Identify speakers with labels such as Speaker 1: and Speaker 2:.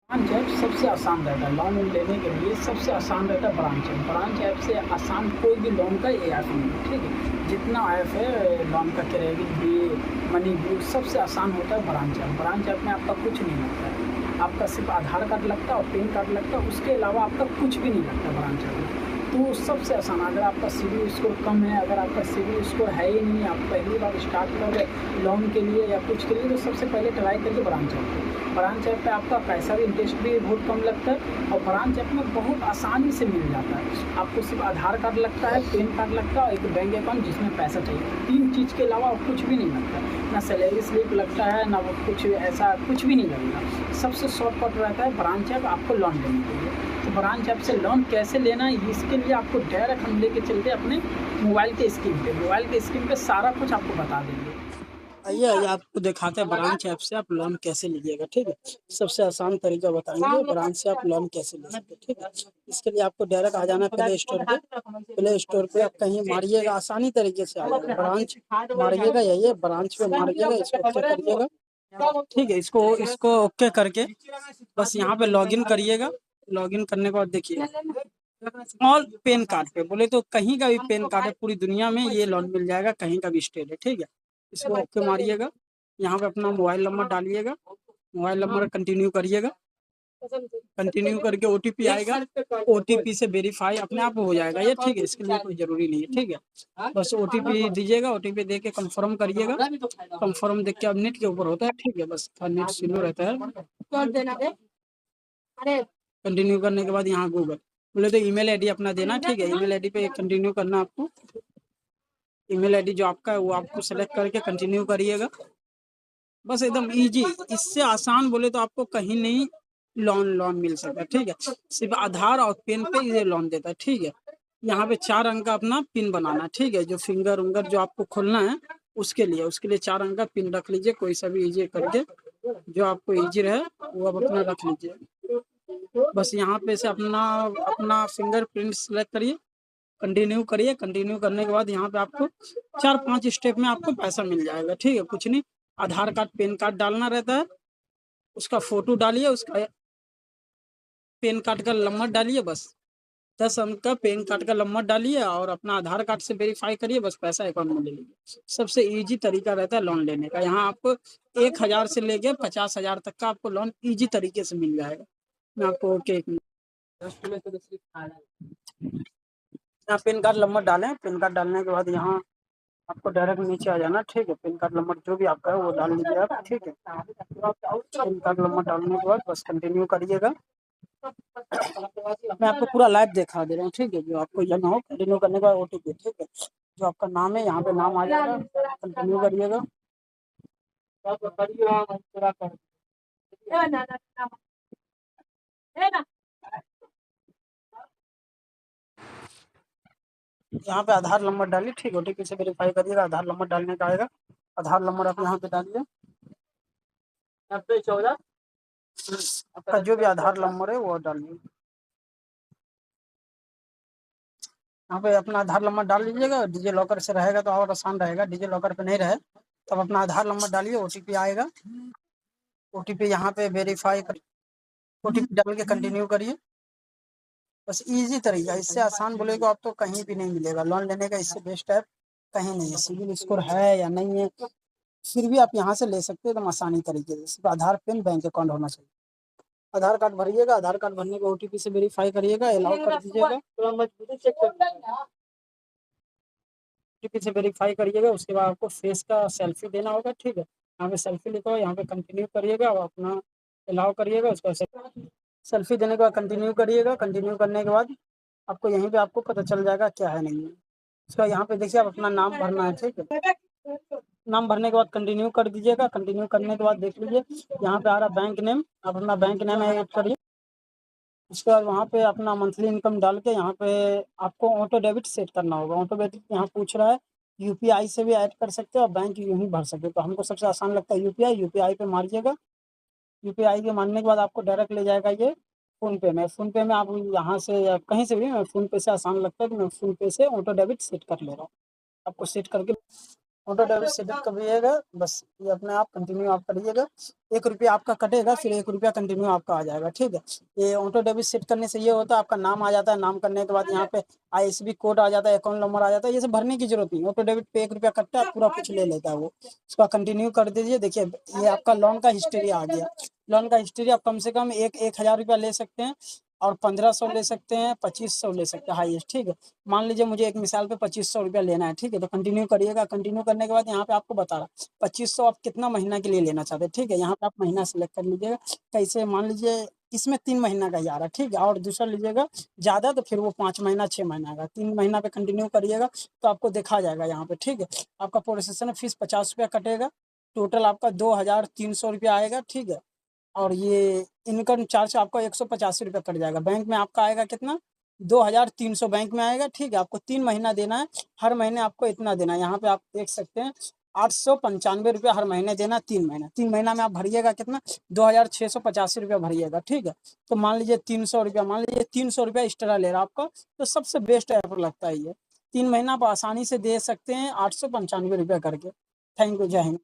Speaker 1: Branch app सबसे आसान रहता है लोन लेने के लिए। सबसे आसान रहता है ब्रांच ऐप। ब्रांच ऐप से आसान कोई भी लोन का ये ऐप नहीं है, ठीक है। जितना ऐप है लोन का, क्रेडिट भी, मनी भी, सबसे आसान होता है ब्रांच ऐप। ब्रांच ऐप में आपका कुछ नहीं लगता है, आपका सिर्फ आधार कार्ड लगता है और पैन कार्ड लगता है, उसके अलावा आपका कुछ भी नहीं लगता ब्रांच ऐप में। तो सबसे आसान, अगर आपका सिविल स्कोर कम है, अगर आपका सिविल स्कोर है ही नहीं, आप पहली बार स्टार्ट कर रहे लोन के लिए या कुछ के लिए, तो सबसे पहले ट्राई करिए ब्रांच ऐप पे। ब्रांच ऐप पे आपका पैसा भी, इंटरेस्ट भी बहुत कम लगता है और ब्रांच ऐप में बहुत आसानी से मिल जाता है। आपको सिर्फ आधार कार्ड लगता है, पैन कार्ड लगता है और एक बैंक अकाउंट जिसमें पैसा चाहिए। 3 चीज़ के अलावा और कुछ भी नहीं लगता, ना सैलरी स्लिप लगता है, ना वो कुछ ऐसा कुछ भी नहीं लगेगा। सबसे शॉर्टकट रहता है ब्रांच ऐप आपको लोन लेने के लिए। तो ब्रांच ऐप से लोन कैसे लेना है, इसके लिए आपको डायरेक्ट हम लेके चलते हैं अपने मोबाइल के स्क्रीन पे। मोबाइल के स्क्रीन पे सारा कुछ आपको बता देंगे। आइए आइए आपको दिखाते हैं ब्रांच ऐप से आप लोन कैसे लीजिएगा, ठीक है। सबसे आसान तरीका बताएंगे ब्रांच से आप लोन कैसे ले सकते हैं, ठीक है। इसके लिए आपको डायरेक्ट आ जाना है प्ले स्टोर पे। प्ले स्टोर पे आप कहीं मारिएगा, आसानी तरीके से आ जाएगा। ब्रांच मारिएगा, यही है ब्रांच पे मारिएगा, इसको ओके करिएगा, ठीक है। इसको इसको ओके करके बस यहाँ पे लॉगिन करिएगा। लॉगिन करने के बाद देखिए और पेन कार्ड पे बोले तो कहीं का भी पेन कार्ड है पूरी दुनिया में ये लोन मिल जाएगा, कहीं का भी स्टेट है, ठीक है। इसको ओके मारिएगा, यहाँ पे अपना मोबाइल नंबर डालिएगा, मोबाइल नंबर कंटिन्यू करिएगा। कंटिन्यू करके ओटीपी आएगा, ओटीपी से वेरीफाई अपने आप हो जाएगा ये, ठीक है। इसके लिए कोई जरूरी नहीं है, ठीक है। बस ओटीपी दीजिएगा, ओटीपी दे के कन्फर्म करिएगा। कन्फर्म देख के अब नेट के ऊपर होता है, ठीक है। बस नेट स्लो रहता है। कंटिन्यू करने के बाद यहाँ गूगल बोले तो ईमेल आईडी अपना देना, ठीक है। ईमेल आईडी पे कंटिन्यू करना आपको। ईमेल आईडी जो आपका है वो आपको सेलेक्ट करके कंटिन्यू करिएगा। बस एकदम इजी, इससे आसान बोले तो आपको कहीं नहीं लोन मिल सकता है, ठीक है। सिर्फ आधार और पेन पे ये लोन देता है, ठीक है। यहाँ पे 4 अंक का अपना पिन बनाना है, ठीक है। जो फिंगर उंगर जो आपको खोलना है उसके लिए 4 अंक का पिन रख लीजिए, कोई सा भी इजी करके जो आपको इजी रहे वो आप अपना रख लीजिए। बस यहाँ पे से अपना अपना फिंगरप्रिंट सेलेक्ट करिए, कंटिन्यू करिए। कंटिन्यू करने के बाद यहाँ पे आपको 4-5 स्टेप में आपको पैसा मिल जाएगा, ठीक है। कुछ नहीं, आधार कार्ड पैन कार्ड डालना रहता है, उसका फोटो डालिए, उसका पैन कार्ड का नंबर डालिए, बस 10 अंक का पैन कार्ड का नंबर डालिए और अपना आधार कार्ड से वेरीफाई करिए, बस पैसा अकाउंट में ले लीजिए। सबसे इजी तरीका रहता है लोन लेने का। यहाँ आपको 1,000 से लेके 50,000 तक का आपको लोन इजी तरीके से मिल जाएगा। मैं आपको ओके यहाँ पेन कार्ड नंबर डालें। पेन कार्ड डालने के बाद यहाँ आपको डायरेक्ट नीचे आ जाना, ठीक है। पेन कार्ड नंबर जो भी आपका है वो डाल लीजिए आप, ठीक है। पेन कार्ड नंबर डालने के बाद बस कंटिन्यू करिएगा। मैं आपको पूरा लाइव दिखा दे रहा हूँ, ठीक है। जो आपको ये ना हो, कंटिन्यू करने के बाद ओटीपी, ठीक है। जो आपका नाम है यहाँ पे नाम आ जाएगा, कंटिन्यू करिएगा। यहाँ पे आधार नंबर डालिए, ठीक है। ओटीपी से वेरीफाई करिएगा, आधार नंबर डालने का आएगा। आधार नंबर आप यहाँ पे डालिए, 9014 आपका जो भी आधार नंबर है वो डालिए। यहाँ पे अपना आधार नंबर डाल लीजिएगा। डिजी लॉकर से रहेगा तो और आसान रहेगा, डिजी लॉकर पे नहीं रहे तो अपना आधार नंबर डालिए, ओटीपी आएगा। ओटीपी यहाँ पे वेरीफाई कर, ओटीपी डाल के कंटिन्यू करिए। बस इजी तरीका, इससे आसान बोलेगा आप तो कहीं भी नहीं मिलेगा लोन लेने का। इससे बेस्ट ऐप कहीं नहीं है। सिविल स्कोर है या नहीं है फिर भी आप यहाँ से ले सकते हो एकदम आसानी तरीके से। सिर्फ आधार पेन बैंक अकाउंट होना चाहिए। आधार कार्ड भरिएगा, आधार कार्ड भरने के ओटीपी से वेरीफाई करिएगा, अलाउ कर दीजिएगा, ओटीपी से वेरीफाई करिएगा। उसके बाद आपको फेस का सेल्फी देना होगा, ठीक है। यहाँ पे सेल्फी लिखा हुआ, यहाँ पे कंटिन्यू करिएगा और अपना अलाउ करिएगा। उसका सेल्फी देने के बाद कंटिन्यू करिएगा। कंटिन्यू करने के बाद आपको यहीं पे आपको पता चल जाएगा क्या है नहीं है। उसका यहाँ पे देखिए आप अपना नाम भरना है, ठीक है। नाम भरने के बाद कंटिन्यू कर दीजिएगा। कंटिन्यू करने के बाद देख लीजिए यहाँ पे आ रहा बैंक नेम, आप अपना बैंक नेम ऐड करिए। उसके बाद वहाँ पे अपना मंथली इनकम डाल के यहाँ पे आपको ऑटो डेबिट सेट करना होगा। ऑटो डेबिट यहाँ पूछ रहा है, यूपीआई से भी ऐड कर सकते हो और बैंक यूँ ही भर सकते हो। तो हमको सबसे आसान लगता है यूपीआई। यूपीआई पे मारिएगा। यूपीआई के मारने के बाद आपको डायरेक्ट ले जाएगा ये फ़ोनपे में। फ़ोनपे में आप यहाँ से या कहीं से भी, फ़ोनपे से आसान लगता है तो मैं फ़ोनपे से ऑटो डेबिट सेट कर ले रहा हूँ। आपको सेट करके ऑटो डेबिट सेटअप करिएगा, बस ये अपने आप कंटिन्यू आप करिएगा। 1 रुपया आपका कटेगा, फिर 1 रुपया कंटिन्यू आपका आ जाएगा, ठीक है। ये ऑटो डेबिट सेट करने से ये होता है, आपका नाम आ जाता है, नाम करने के बाद यहाँ पे ISB कोड आ जाता है, अकाउंट नंबर आ जाता है, ये सब भरने की जरूरत नहीं। ऑटो डेबिट पे 1 रुपया कटता है, पूरा कुछ ले लेता है वो। उसका कंटिन्यू कर दीजिए। देखिए ये आपका लोन का हिस्ट्री आ गया। लोन का हिस्ट्री आप कम से कम 1,000 रुपया ले सकते हैं, और 1500 ले सकते हैं, 2500 ले सकते हैं हाईएस्ट, ठीक है। मान लीजिए मुझे एक मिसाल पे 2500 रुपया लेना है, ठीक है। तो कंटिन्यू करिएगा। कंटिन्यू करने के बाद यहाँ पे आपको बता रहा 2500 आप कितना महीना के लिए लेना चाहते हैं, ठीक है। यहाँ पे आप महीना सेलेक्ट कर लीजिएगा। कैसे, मान लीजिए इसमें 3 महीना का ही आ रहा है, ठीक है। और दूसरा लीजिएगा ज्यादा तो फिर वो 5 महीना 6 महीना का। 3 महीना पे कंटिन्यू करिएगा तो आपको देखा जाएगा यहाँ पे, ठीक है। आपका प्रोसेसर फीस 50 रुपया कटेगा। टोटल आपका 2300 रुपया आएगा, ठीक है। और ये इनकम चार्ज आपका 185 रुपया कट जाएगा। बैंक में आपका आएगा कितना, 2300 बैंक में आएगा, ठीक है। आपको 3 महीना देना है, हर महीने आपको इतना देना है। यहाँ पे आप देख सकते हैं 895 रुपया हर महीने देना, 3 महीना में आप भरिएगा कितना, 2685 रुपया भरिएगा, ठीक है। तो मान लीजिए 300 रुपया, मान लीजिए 300 रुपया एक्स्ट्रा ले रहा आपका, तो सबसे बेस्ट ऐप लगता है ये। 3 महीना आप आसानी से दे सकते हैं 895 रुपया करके। थैंक यू, जय हिंद।